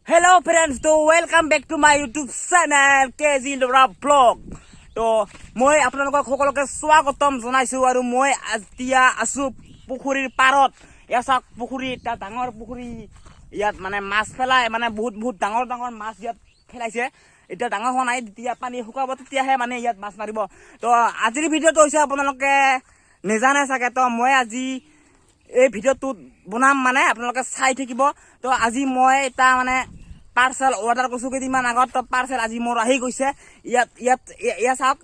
Hello friends, to welcome back to my YouTube channel KG Lora Vlog. To মই আপোনালোকক সকলোকে স্বাগতম জনাইছো আৰু মই এতিয়া আছো পুখুৰীৰ পাৰত। ইয়াক পুখুৰী এটা ডাঙৰ পুখুৰী ইয়াত মানে মাছ ফেলাই মানে বহুত ডাঙৰ মাছ ইয়াত ফেলাইছে। এটা ডাঙৰ হোৱা নাই, যেতিয়া পানী শুকাব তেতিয়াহে মানে ইয়াত মাছ মাৰিব। তো আজিৰ ভিডিঅ'টো হৈছে আপোনালোকে নেজানে চাগে, তো মই আজি এই ভিডিঅ'টো বনাম মানে আপোনালোকে চাই থাকিব। তো আজি মই এটা মানে পাৰ্চেল অৰ্ডাৰ কৰিছো কেইদিনমান আগত। তো পাৰ্চেল আজি মোৰ আহি গৈছে। ইয়াত চাওক,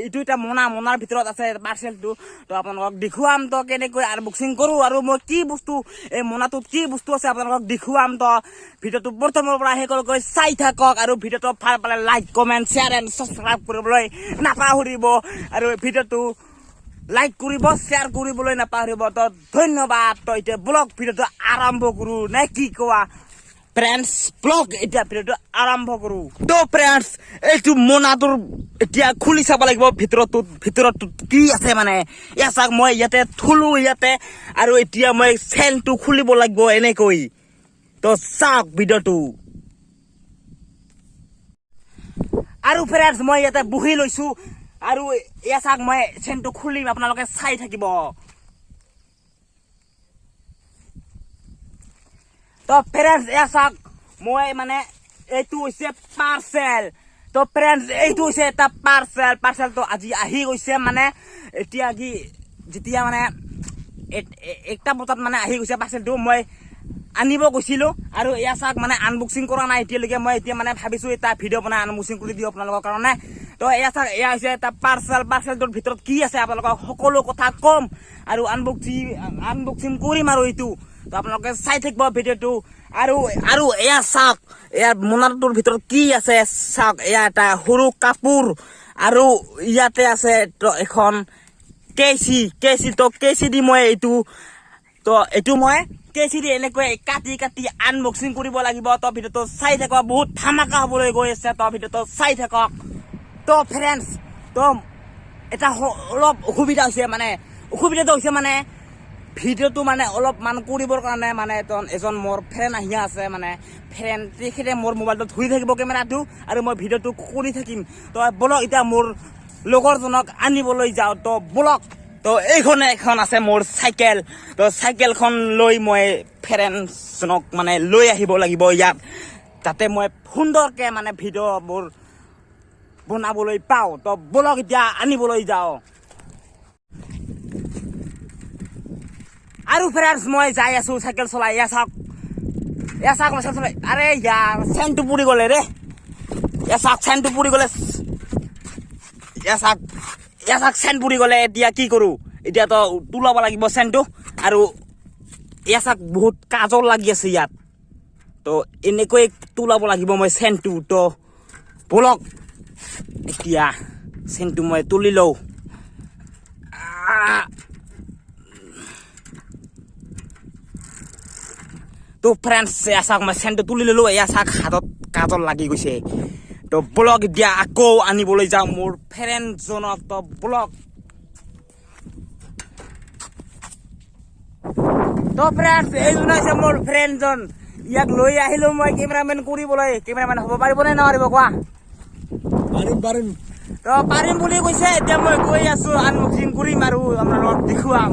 এইটো এটা মোনাৰ ভিতৰত আছে পাৰ্চেলটো। তো আপোনালোকক দেখুৱাম তো কেনেকৈ আনবক্সিং কৰো আৰু মই কি বস্তু এই মোনাটোত কি বস্তু আছে আপোনালোকক দেখুৱাম। তো ভিডিঅ'টো প্ৰথমৰ পৰা শেষলৈকে চাই থাকক আৰু ভিডিঅ'টো ভাল পালে like comment share and subscribe কৰিবলৈ নাপাহৰিব আৰু ভিডিঅ'টো লাইক কৰিব শ্বেয়াৰ কৰিবলৈ নাপাহৰিব। তো ধন্যবাদ। তো এতিয়া ব্লগ ভিডিঅ'টো আৰম্ভ কৰো নে কি কোৱা ফ্ৰেণ্ডছ? ব্লগ এতিয়া ভিডিঅ'টো আৰম্ভ কৰো। তো ফ্ৰেণ্ডছ, এইটো মোনাটোৰ এতিয়া খুলি চাব লাগিব ভিতৰতো কি আছে মানে। ইয়াত চাওক, মই ইয়াতে থলো ইয়াতে আৰু এতিয়া মই চেনটো খুলিব লাগিব এনেকৈ। তো চাওক ভিডিঅ'টো। আৰু ফ্ৰেণ্ডছ, মই ইয়াতে বহি লৈছো আৰু ইয়াত চাওক, মই চেনটো খুলিম, আপোনালোকে চাই থাকিব। তো ফ্ৰেণ্ডছ ইয়াত চাওক, মই মানে এইটো হৈছে পাৰ্চেল। তো ফ্ৰেণ্ডছ, এইটো হৈছে এটা পাৰ্চেলটো আজি আহি গৈছে মানে। এতিয়া যেতিয়া মানে 1টা বজাত মানে আহি গৈছে পাৰ্চেলটো। মই আনিব গৈছিলো আৰু ইয়াত চাওক মানে আনবক্সিং কৰা নাই এতিয়ালৈকে। মই এতিয়া মানে ভাবিছো এটা ভিডিঅ' বনাই আনবক্সিং কৰি দিওঁ আপোনালোকৰ কাৰণে। তো এয়া চাওক, এয়া হৈছে এটা পাৰ্চেলটোৰ ভিতৰত কি আছে আপোনালোকক সকলো কথা কম আৰু আনবক্সিং কৰিম আৰু এইটো। তো আপোনালোকে চাই থাকিব ভিডিঅ'টো। আৰু এয়া চাওক, ইয়াৰ মোনাটোৰ ভিতৰত কি আছে চাওক। এয়া এটা সৰু কাপোৰ আৰু ইয়াতে আছে এখন কেঁচি। তো কেঁচি দি মই এইটো মই কেঁচি দি এনেকৈ কাটি আনবক্সিং কৰিব লাগিব। তো ভিডিঅ'টো চাই থাকক, বহুত ধামাকা হ'বলৈ গৈ আছে। তো ভিডিঅ'টো চাই থাকক। তো ফ্ৰেণ্ডছ, তো এটা অলপ অসুবিধাটো হৈছে মানে ভিডিঅ'টো মানে অলপমান কৰিবৰ কাৰণে মানে এজন মোৰ ফ্ৰেণ্ড আহি আছে মানে। তেখেতে মোৰ মোবাইলটো ধৰি থাকিব কেমেৰাটো আৰু মই ভিডিঅ'টো কৰি থাকিম। তো বলক এতিয়া মোৰ লগৰজনক আনিবলৈ যাওঁ। তো বলক। তো এখন আছে মোৰ চাইকেল। তো চাইকেলখন লৈ মই ফ্ৰেণ্ডজনক মানে লৈ আহিব লাগিব ইয়াত, যাতে মই সুন্দৰকৈ মানে ভিডিঅ'বোৰ বনাবলৈ পাওঁ। তো বলক এতিয়া আনিবলৈ যাওঁ। আৰু ফ্ৰেণ্ডছ, মই যাই আছো চাইকেল চলাই। এয়া চাওক মই চাইকেল চলাই। আৰে ইয়াৰ চেনটো পুৰি গ'লে ৰে। এয়া চাওক, চেনটো পুৰি গ'লে। এয়া চাওক চেন পুৰি গ'লে। এতিয়া কি কৰো? এতিয়াতো তোলাব লাগিব চেনটো। আৰু এয়া চাওক, বহুত কাজল লাগি আছে ইয়াত। তো এনেকৈ তোলাব লাগিব মই চেনটো। তো বলক এতিয়া চেনটো মই তুলি লওঁ। তো ফ্ৰেণ্ডছ, এয়া চাওক, মই চেনটো তুলি ললো। এয়া চাওক, হাতত কাজল লাগি গৈছে। তো ব্লগ এতিয়া আকৌ আনিবলৈ যাওঁ মোৰ ফ্ৰেণ্ডজনক। তো ব্লগ। তো ফ্ৰেণ্ডছ, এইজন হৈছে মোৰ ফ্ৰেণ্ডজন। ইয়াক লৈ আহিলো মই কেমেৰামেন কৰিবলৈ। কেমেৰামেন হ'ব পাৰিবনে নোৱাৰিব কোৱা? পাৰিম। তো পাৰিম বুলি কৈছে। এতিয়া মই গৈ আছো, আনবক্সিং কৰিম আৰু আপোনালোকক দেখুৱাম।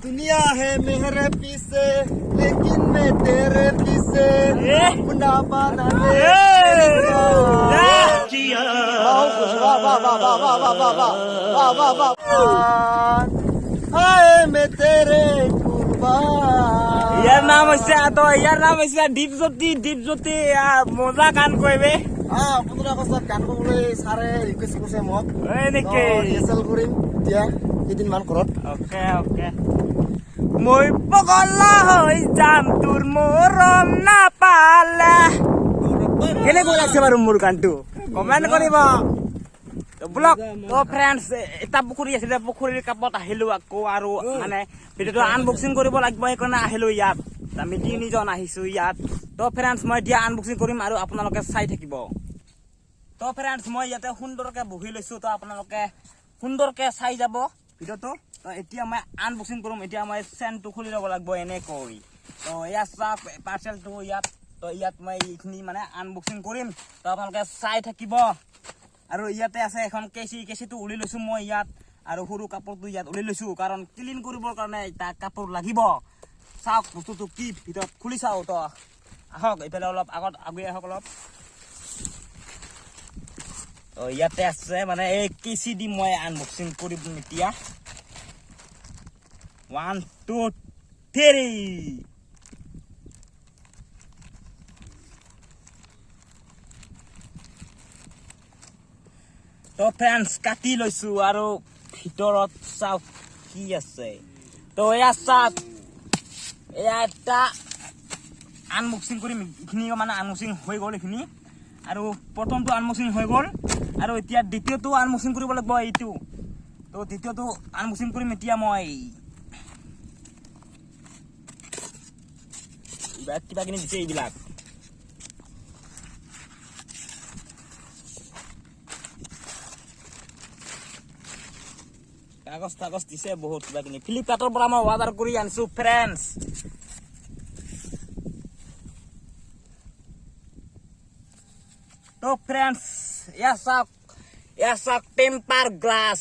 दुनिया है मेरे पीछे लेकिन मैं तेरे पीछे अपना बना ले। हाय मैं तेरे कुर्बान। ইয়াৰ নাম হৈছে দীপজ্যোতি। মজা গান কৰিবে। 15 আগষ্টত গান গাবলৈ ছাৰে ৰিকুৱেষ্ট কৰিছে মোক। নেকি? ৰিহাৰ্চেল কৰিম এতিয়া কেইদিনমান ঘৰত। অকে। মই পগলা হৈ যাম তোৰ মৰম নাপালে। কেনেকৈ লাগিছে বাৰু মোৰ গানটো? কমেণ্ট কৰিব। ব্লগ। তো ফ্ৰেণ্ডছ, এটা পুখুৰী আছিলে, পুখুৰীৰ কাষত আহিলো আকৌ আৰু মানে ভিডিঅ'টো আনবক্সিং কৰিব লাগিব, সেইকাৰণে আহিলো ইয়াত। আমি 3জন আহিছো ইয়াত। তো ফ্ৰেণ্ডছ, মই এতিয়া আনবক্সিং কৰিম আৰু আপোনালোকে চাই থাকিব। তো ফ্ৰেণ্ডছ মই ইয়াতে সুন্দৰকে বহি লৈছোঁ তো আপোনালোকে সুন্দৰকে চাই যাব ভিডিঅ'টো তো এতিয়া মই আনবক্সিং কৰিম এতিয়া মই চেনটো খুলি ল'ব লাগিব এনেকৈ তো ইয়াত চাওক পাৰ্চেলটো ইয়াত তো ইয়াত মই এইখিনি মানে আনবক্সিং কৰিম তো আপোনালোকে চাই থাকিব আৰু ইয়াতে আছে এখন কেঁচিটো উলি লৈছোঁ মই ইয়াত আৰু সৰু কাপোৰটো ইয়াত উলি লৈছোঁ কাৰণ ক্লিন কৰিবৰ কাৰণে এটা কাপোৰ লাগিব চাওক বস্তুটো কি ভিতৰত খুলি চাওঁ তো আহক এইফালে অলপ আগত আগুৱাই আহক অলপ তো ইয়াতে আছে মানে এই কেঁচি দি মই আনবক্সিং কৰিম এতিয়া 1 2 3 তো ফ্ৰেণ্ডছ কাটি লৈছোঁ আৰু ভিতৰত চাওক কি আছে তো এয়া চাওক এয়া এটা আনবক্সিং কৰিম এইখিনি মানে আনবক্সিং হৈ গ'ল এইখিনি আৰু প্ৰথমটো আনবক্সিং হৈ গ'ল আৰু এতিয়া দ্বিতীয়টো আনবক্সিং কৰিব লাগিব এইটো তো দ্বিতীয়টো আনবক্সিং কৰিম এতিয়া মই কিবা কিনি দিছে এইবিলাক কাগজ দিছে বহুত কিবা কিনি ফ্লিপকাৰ্টৰ পৰা মই অৰ্ডাৰ কৰি আনিছোঁ ফ্ৰেণ্ডছ তো ফ্ৰেণ্ডছ এয়া চাওক টেম্পাৰ গ্লাছ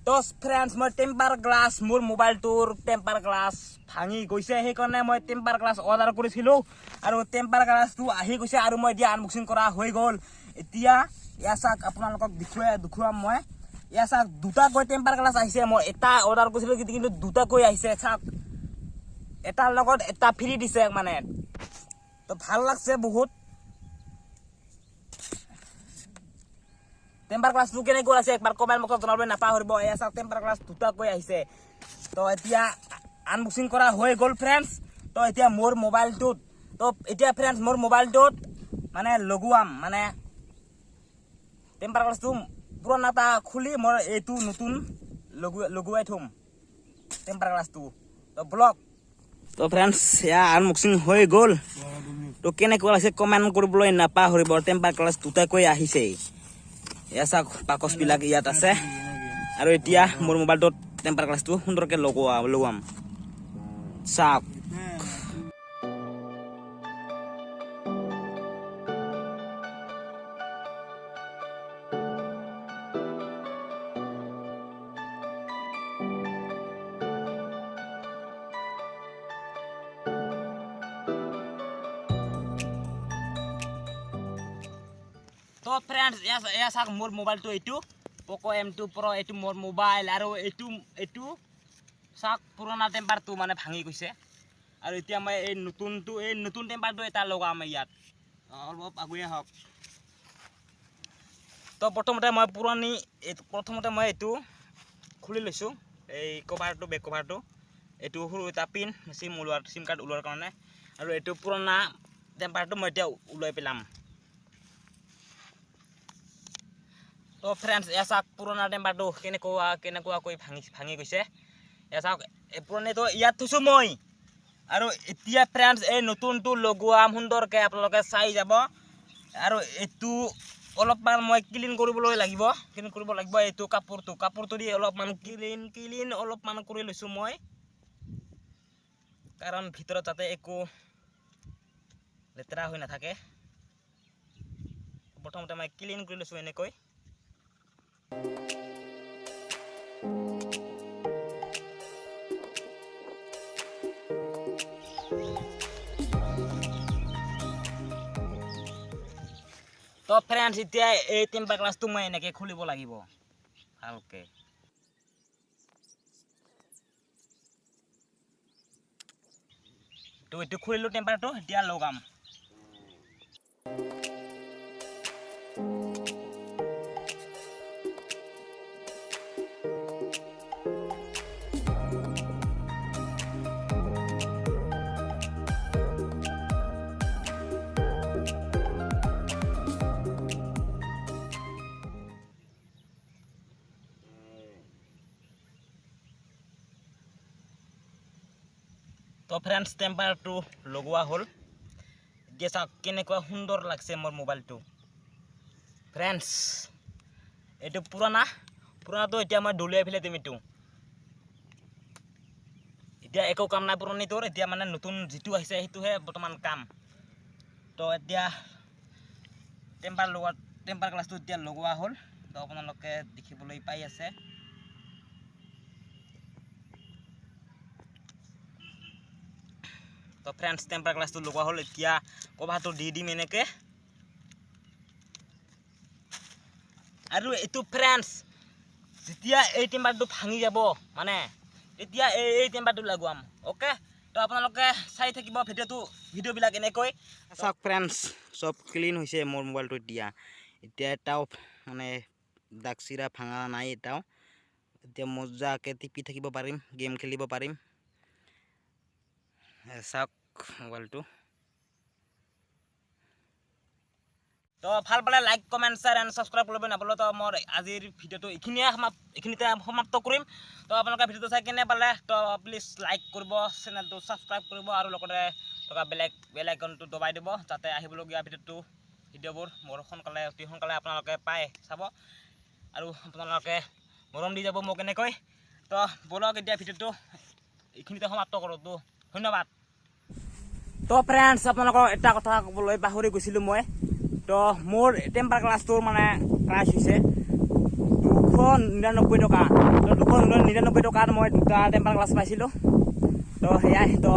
তো ফ্ৰেণ্ডছ মই টেম্পাৰ গ্লাছ মোৰ মোবাইলটোৰ টেম্পাৰ গ্লাছ ভাঙি গৈছে সেইকাৰণে মই টেম্পাৰ গ্লাছ অৰ্ডাৰ কৰিছিলোঁ আৰু টেম্পাৰ গ্লাছটো আহি গৈছে আৰু মই এতিয়া আনবক্সিং কৰা হৈ গ'ল এতিয়া এয়া চাওক আপোনালোকক দেখুৱাম মই এয়া চাওক দুটাকৈ টেম্পাৰ গ্লাছ আহিছে মই এটা অৰ্ডাৰ কৰিছিলোঁ কিন্তু দুটাকৈ আহিছে চাওক এটাৰ লগত এটা ফ্ৰী দিছে মানে তো ভাল লাগছে বহুত টেম্পাৰ গ্লাছটো কেনেকৈ আছে একবাৰ কমেণ্ট বক্সত জনাবলৈ নাপাহৰিব এয়া চাওক টেম্পাৰ গ্লাছ দুটাকৈ আহিছে তো এতিয়া আনবক্সিং কৰা হৈ গ'ল ফ্ৰেণ্ডছ তো এতিয়া মোৰ মোবাইলটোত মোৰ মোবাইলটোত মানে লগোৱাম মানে টেম্পাৰ গ্লাছটো পুৰণা এটা খুলি মই এইটো নতুন লগোৱাই থ'ম টেম্পাৰ গ্লাছটো তো ব্লক তো ফ্ৰেণ্ডছ এয়া আনবক্সিং হৈ গ'ল তো কেনেকুৱা লাগিছে কমেণ্ট কৰিবলৈ নাপাহৰিব টেম্পাৰ গ্লাছ দুটাকৈ আহিছে এয়া চাওক বাকচবিলাক ইয়াত আছে আৰু এতিয়া মোৰ মোবাইলটোত টেম্পাৰ গ্লাছটো সুন্দৰকৈ লগোৱাম চাওক তো ফ্ৰেণ্ডছ এয়া চাওক মোৰ মোবাইলটো এইটো পক' M2 Pro এইটো মোৰ মোবাইল আৰু এইটো চাওক পুৰণা টেম্পাৰটো মানে ভাঙি গৈছে আৰু এতিয়া মই এই নতুন টেম্পাৰটো এটা লগাম ইয়াত অলপ আগুৱাই আহক তো প্ৰথমতে মই এইটো খুলি লৈছোঁ এই কভাৰটো বেক কভাৰটো এইটো সৰু এটা পিন চিম কাৰ্ড ওলোৱাৰ কাৰণে আৰু এইটো পুৰণা টেম্পাৰটো মই এতিয়া ওলাই পেলাম তো ফ্ৰেণ্ডছ এয়া চাওক পুৰণা টেম্পাৰটো কেনেকুৱাকৈ ভাঙি গৈছে এয়া চাওক এই পুৰণিটো ইয়াত থৈছোঁ মই আৰু এতিয়া ফ্ৰেণ্ডছ এই নতুনটো লগোৱাম সুন্দৰকৈ আপোনালোকে চাই যাব আৰু এইটো অলপমান মই ক্লিন কৰিব লাগিব এইটো কাপোৰটো দি অলপমান ক্লিন অলপমান কৰি লৈছোঁ মই কাৰণ ভিতৰত যাতে একো লেতেৰা হৈ নাথাকে প্ৰথমতে মই ক্লিন কৰি লৈছোঁ এনেকৈ তো ফ্ৰেণ্ডছ এতিয়া এই টেম্পাৰ গ্লাছটো মই এনেকৈ খুলিব লাগিব ভালকৈ তো এইটো খুলিলোঁ টেম্পাৰটো এতিয়া লগাম তো ফ্ৰেণ্ডছ টেম্পাৰটো লগোৱা হ'ল এতিয়া চাওক কেনেকুৱা সুন্দৰ লাগছে মোৰ মোবাইলটো ফ্ৰেণ্ডছ এইটো পুৰণাটো এতিয়া মই দলিয়াই ফেলে দিম এইটো এতিয়া একো কাম নাই পুৰণিটোৰ এতিয়া মানে নতুন যিটো আহিছে সেইটোহে বৰ্তমান কাম তো এতিয়া টেম্পাৰ গ্লাছটো এতিয়া লগোৱা হ'ল তো আপোনালোকে দেখিবলৈ পাই আছে তো ফ্ৰেণ্ডছ টেম্পাৰ গ্লাছটো লগোৱা হ'ল এতিয়া কভাৰটো দি দিম এনেকে আৰু এইটো ফ্ৰেণ্ডছ যেতিয়া এই টেম্পাৰটো ভাঙি যাব মানে তেতিয়া এই টেম্পাৰটো লগোৱাম ওকে তো আপোনালোকে চাই থাকিব ভিডিঅ'বিলাক এনেকৈ চাওক ফ্ৰেণ্ডছ চব ক্লিন হৈছে মোৰ মোবাইলটো এতিয়া এটাও মানে দাগ চিৰা ভাঙা নাই এটাও এতিয়া মজাকে টিপি থাকিব পাৰিম গেম খেলিব পাৰিম চাওক মোবাইলটো তো ভাল পালে like comment share and subscribe কৰিব নাপালে তো মোৰ আজিৰ ভিডিঅ'টো এইখিনিতে সমাপ্ত কৰিম তো আপোনালোকে ভিডিঅ'টো চাই কেনে পালে তো প্লিজ লাইক কৰিব চেনেলটো ছাবস্ক্ৰাইব কৰিব আৰু লগতে থকা বেল আইকনটো দবাই দিব যাতে আহিবলগীয়া ভিডিঅ'বোৰ মোৰ অতি সোনকালে আপোনালোকে পায় চাব আৰু আপোনালোকে মৰম দি যাব মোক এনেকৈ তো বলক এতিয়া ভিডিঅ'টো এইখিনিতে সমাপ্ত কৰোঁ তো ধন্যবাদ তো ফ্ৰেণ্ডছ আপোনালোকক এটা কথা ক'বলৈ পাহৰি গৈছিলোঁ মই তো মোৰ টেম্পাৰ গ্লাছটোৰ মানে প্ৰাইচ হৈছে 299 টকা তো 299 টকাত মই দুটা টেম্পাৰ গ্লাছ পাইছিলোঁ তো সেয়াই তো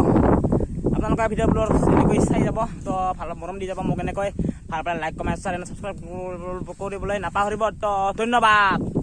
আপোনালোকৰ ভিডিঅ'বোৰ এনেকৈ চাই যাব তো ভাল মৰম দি যাব মোক এনেকৈ ভাল পালে like comment share and subscribe কৰিবলৈ নাপাহৰিব তো ধন্যবাদ